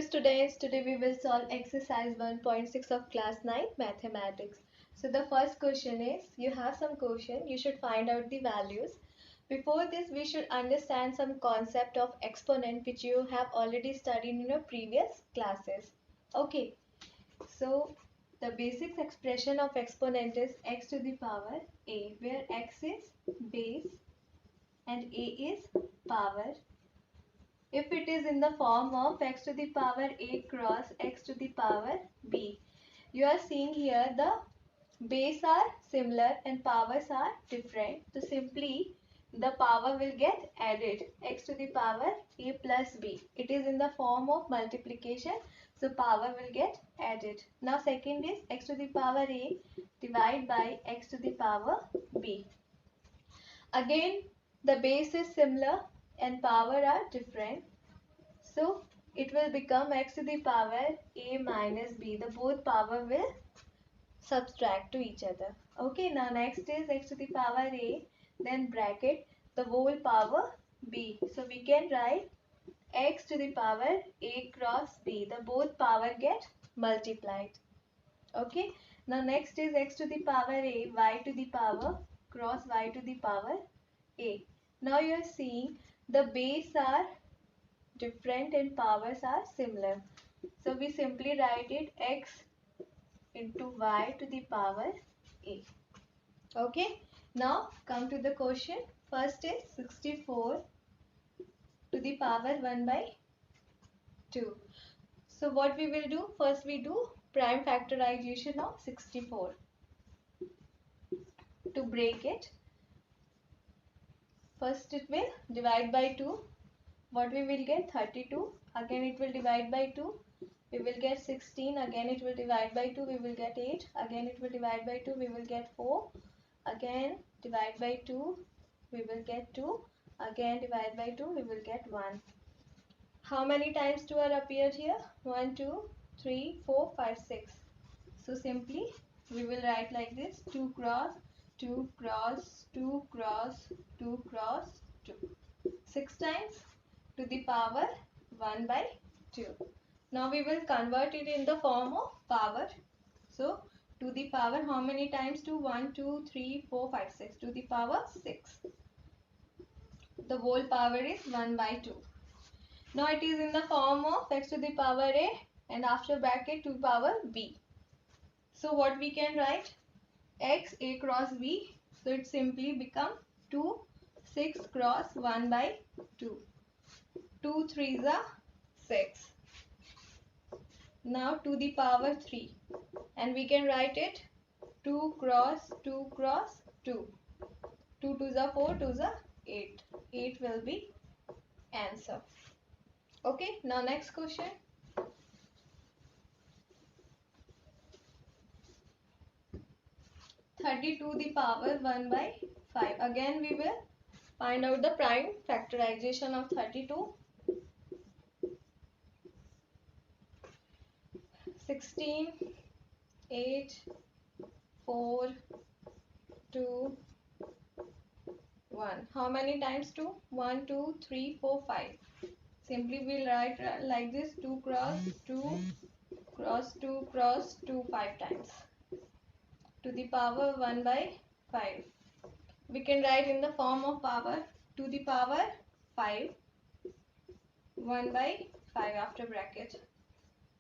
students, today we will solve exercise 1.6 of class 9 mathematics. So the first question is, you have some question, you should find out the values. Before this we should understand some concept of exponent which you have already studied in your previous classes. Okay, so the basic expression of exponent is x to the power a, where x is base and a is power. If it is in the form of x to the power a cross x to the power b, you are seeing here the base are similar and powers are different. So simply the power will get added, x to the power a plus b. It is in the form of multiplication, so power will get added. Now second is x to the power a divided by x to the power b. Again the base is similar and power are different, so it will become x to the power a minus b. The both power will subtract to each other. Okay, now next is x to the power a, then bracket the whole power b. So we can write x to the power a cross b. The both power get multiplied. Okay, now next is x to the power a y to the power cross y to the power a. Now you are seeing the base are different and powers are similar. So we simply write it x into y to the power a. Okay, now come to the question. First is 64 to the power 1 by 2. So what we will do? First we do prime factorization of 64. To break it, first it will divide by 2. What we will get? 32. Again it will divide by 2. We will get 16. Again it will divide by 2. We will get 8. Again it will divide by 2. We will get 4. Again divide by 2. We will get 2. Again divide by 2. We will get 1. How many times 2 are appeared here? 1, 2, 3, 4, 5, 6. So simply we will write like this: 2 cross 2 cross 2 cross 2 cross 2. 6 times to the power 1 by 2. Now we will convert it in the form of power. So to the power, how many times 2? 1, 2, 3, 4, 5, 6. To the power 6. The whole power is 1 by 2. Now it is in the form of x to the power a and after bracket to the power b. So what we can write? X a cross b. So it simply become 2 6 cross 1 by 2. 2 3s are 6. Now to the power 3, and we can write it 2 cross 2 cross 2. 2 2s are 4, 2s are 8. 8 will be answer. Okay, now next question. To the power 1 by 5. Again we will find out the prime factorization of 32. 16, 8, 4, 2, 1. How many times 2? 1, 2, 3, 4, 5. Simply we'll write like this: 2 cross 2 cross 2 cross 2 5 times. To the power 1 by 5. We can write in the form of power: to the power 5 1 by 5 after bracket.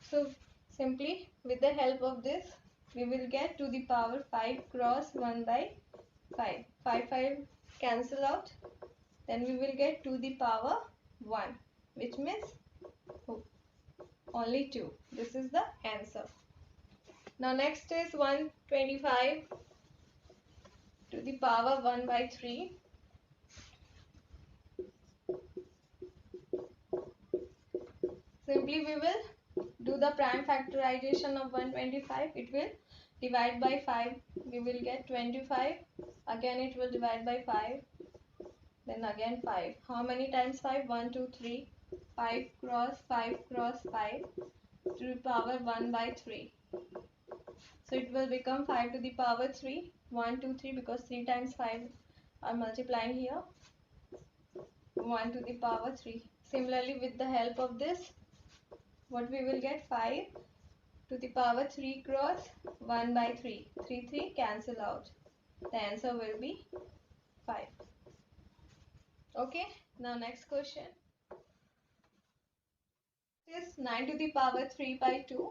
So simply with the help of this we will get to the power 5 cross 1 by 5. 5 5 cancel out. Then we will get to the power 1, which means only 2. This is the answer. Now next is 125 to the power 1 by 3. Simply we will do the prime factorization of 125. It will divide by 5. We will get 25. Again it will divide by 5. Then again 5. How many times 5? 1, 2, 3. 5 cross 5 cross 5 to the power 1 by 3. So it will become 5 to the power 3. 1, 2, 3, because 3 times 5 are multiplying here. 1 to the power 3. Similarly with the help of this what we will get? 5 to the power 3 cross 1 by 3. 3 cancel out. The answer will be 5. Okay, now next question is 9 to the power 3 by 2.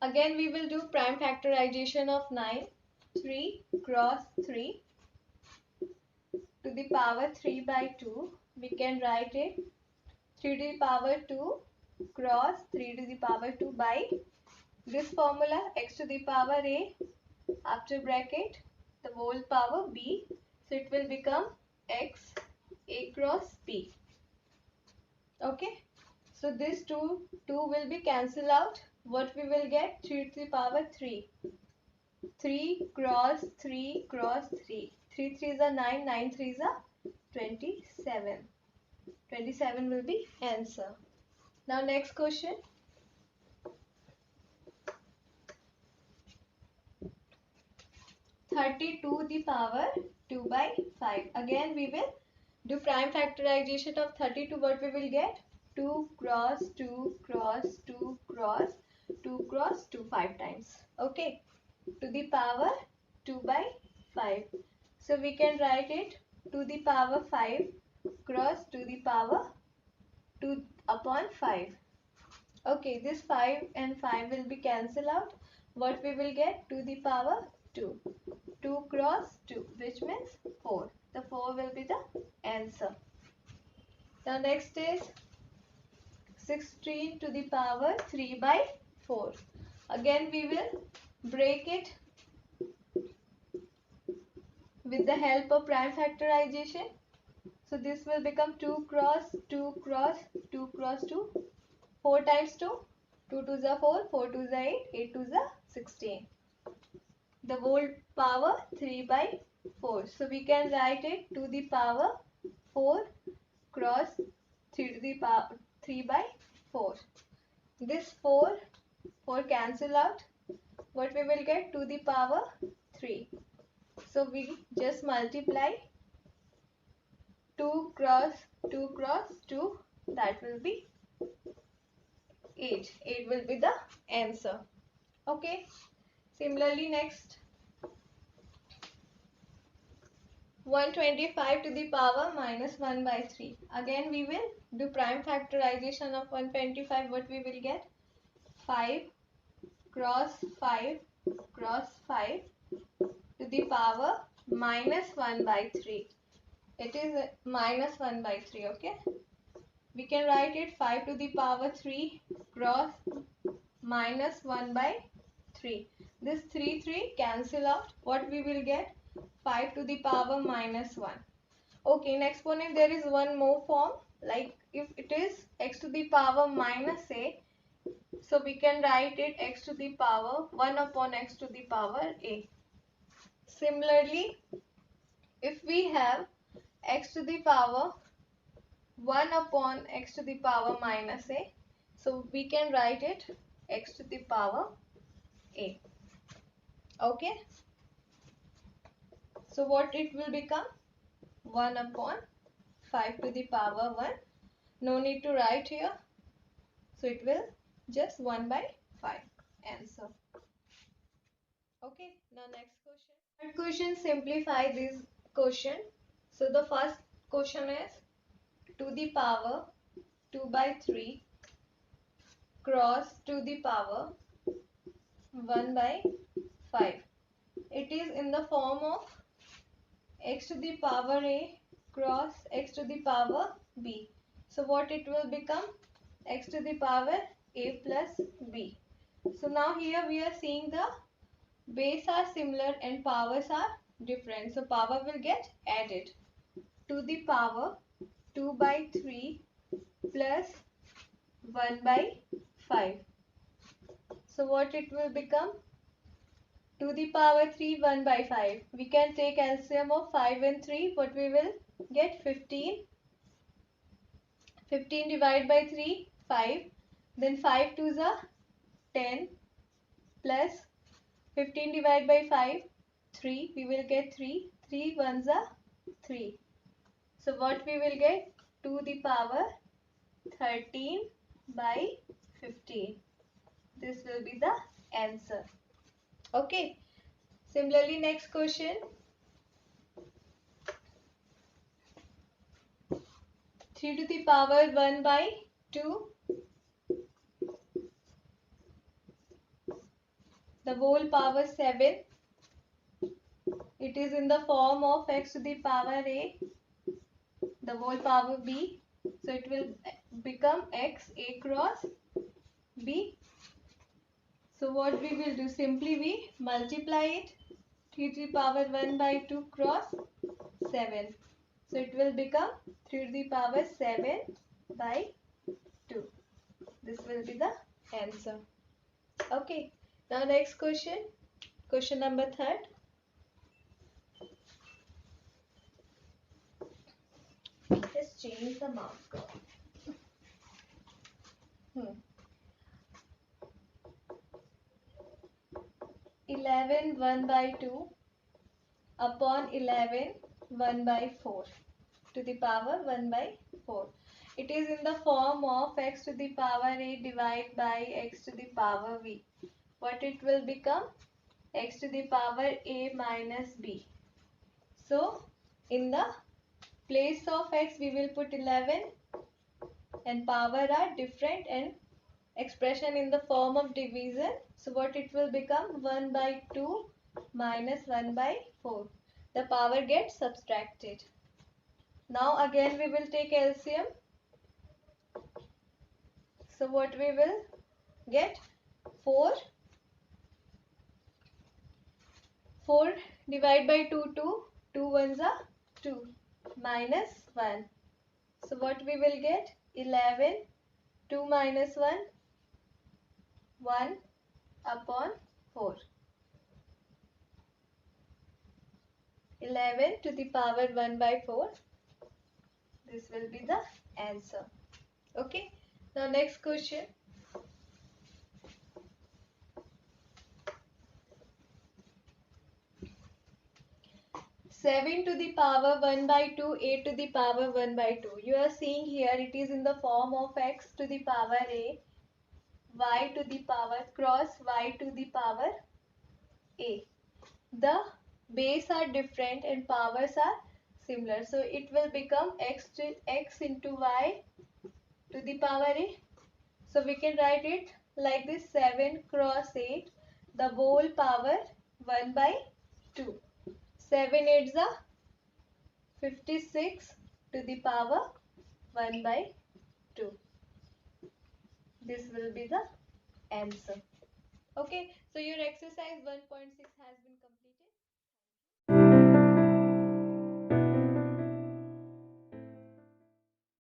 Again we will do prime factorization of 9. 3 cross 3 to the power 3 by 2. We can write it 3 to the power 2 cross 3 to the power 2 by this formula, x to the power a after bracket the whole power b. So it will become x a cross b. Okay. So this 2 will be cancelled out. What we will get? 3 to the power 3. 3 cross 3 cross 3. 3 3s are 9, 9 3s are 27. 27 will be answer. Now next question. 30 to the power 2 by 5. Again we will do prime factorization of 32. What we will get? 2 cross 2 cross 2 cross 2 cross 2 5 times. Okay. To the power 2 by 5. So we can write it to the power 5 cross to the power 2 upon 5. Okay, this 5 and 5 will be cancelled out. What we will get? To the power 2. 2 cross 2, which means 4. The 4 will be the answer. The next is 16 to the power 3 by 4. Again we will break it with the help of prime factorization. So this will become 2 cross 2 cross 2 cross 2. 4 times 2. 2 2s are 4, 4 2s are 8, 8 2s are 16. The whole power 3 by 4. So we can write it to the power 4 cross 3 to the power 3 by 4. This 4 cancel out. What we will get? To the power 3. So we just multiply 2 cross 2 cross 2. That will be 8. 8 will be the answer. Okay. Similarly, next 125 to the power minus 1 by 3. Again we will do prime factorization of 125. What we will get? 5 cross 5 cross 5 to the power minus 1 by 3. It is minus 1 by 3. Okay. We can write it 5 to the power 3 cross minus 1 by 3. This 3 cancel out. What we will get? 5 to the power minus 1. Okay, in exponent there is one more form. Like if it is x to the power minus a, so we can write it x to the power 1 upon x to the power a. Similarly, if we have x to the power 1 upon x to the power minus a, so we can write it x to the power a. Okay. So what it will become? 1 upon 5 to the power 1. No need to write here. So it will just 1 by 5. Answer. Okay. Now next question. Third question, simplify this question. So the first question is to the power 2 by 3 cross to the power 1 by 5. It is in the form of x to the power a cross x to the power b. So what it will become? X to the power a plus b. So now here we are seeing the base are similar and powers are different. So power will get added. To the power 2 by 3 plus 1 by 5. So what it will become? To the power 3 1 by 5. We can take LCM of 5 and 3. What we will get? 15. 15 divided by 3 5. Then 5 2s are 10 plus 15 divided by 5 3. We will get 3. 3 1s are 3. So what we will get? To the power 13 by 15. This will be the answer. Okay. Similarly, next question. 3 to the power 1 by 2. The whole power 7. It is in the form of x to the power a, the whole power b. So it will become x a cross b. So what we will do, simply we multiply it. 3 to the power 1 by 2 cross 7. So it will become 3 to the power 7 by 2. This will be the answer. Okay. Now next question. Question number 3. Just change the marker. 11 1 by 2 upon 11 1 by 4 to the power 1 by 4. It is in the form of x to the power a divided by x to the power v. What it will become? X to the power a minus b. So in the place of x we will put 11, and power are different and expression in the form of division. So what it will become? 1 by 2 minus 1 by 4. The power gets subtracted. Now again we will take LCM. So what we will get? 4. 4 divided by 2, 2. 2 ones are 2 minus 1. So what we will get? 11. 2 minus 1. 1 upon 4. 11 to the power 1 by 4. This will be the answer. Okay. Now next question. 7 to the power 1 by 2, 8 to the power 1 by 2. You are seeing here it is in the form of x to the power a, y to the power cross y to the power a. The base are different and powers are similar. So it will become x into y to the power a. So we can write it like this: 7 cross 8, the whole power 1 by 2. 7 8s are 56 to the power 1 by 2. This will be the answer. Okay, so your exercise 1.6 has been completed.